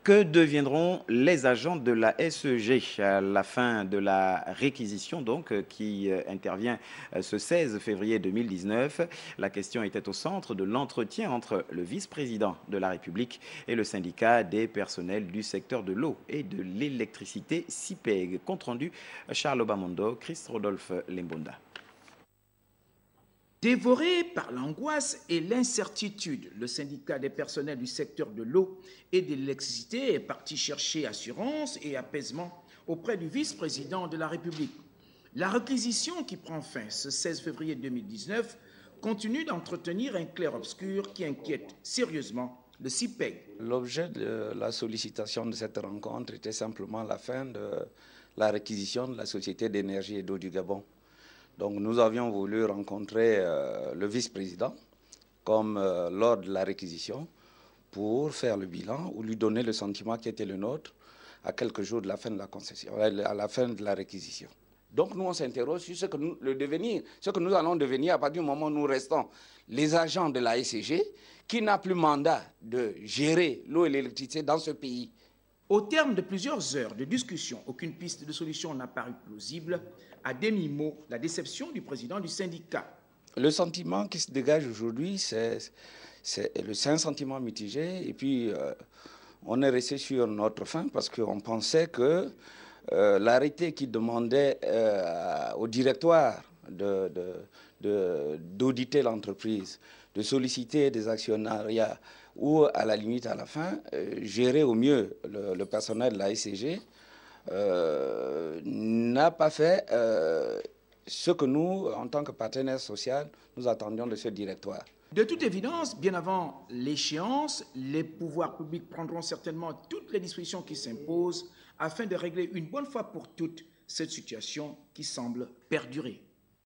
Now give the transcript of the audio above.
Que deviendront les agents de la SEG à la fin de la réquisition qui intervient ce 16 février 2019? La question était au centre de l'entretien entre le vice-président de la République et le syndicat des personnels du secteur de l'eau et de l'électricité SIPEG. Compte rendu Charles Obamondo, Chris Rodolphe Lembonda. Dévoré par l'angoisse et l'incertitude, le syndicat des personnels du secteur de l'eau et de l'électricité est parti chercher assurance et apaisement auprès du vice-président de la République. La réquisition qui prend fin ce 16 février 2019 continue d'entretenir un clair-obscur qui inquiète sérieusement le SIPEG. L'objet de la sollicitation de cette rencontre était simplement la fin de la réquisition de la Société d'énergie et d'eau du Gabon. Donc nous avions voulu rencontrer le vice-président comme lors de la réquisition pour faire le bilan ou lui donner le sentiment qui était le nôtre à quelques jours de la fin de la concession, à la fin de la réquisition. Donc nous on s'interroge sur ce que nous allons devenir à partir du moment où nous restons les agents de la SEG qui n'a plus mandat de gérer l'eau et l'électricité dans ce pays. Au terme de plusieurs heures de discussion, aucune piste de solution n'a paru plausible. À demi-mot, la déception du président du syndicat. Le sentiment qui se dégage aujourd'hui, c'est un sentiment mitigé. Et puis, on est resté sur notre faim parce qu'on pensait que l'arrêté qui demandait au directoire d'auditer l'entreprise, de solliciter des actionnariats ou à la limite à la fin, gérer au mieux le personnel de la SCG, n'a pas fait ce que nous, en tant que partenaires sociaux, nous attendions de ce directoire. De toute évidence, bien avant l'échéance, les pouvoirs publics prendront certainement toutes les dispositions qui s'imposent afin de régler une bonne fois pour toutes cette situation qui semble perdurer.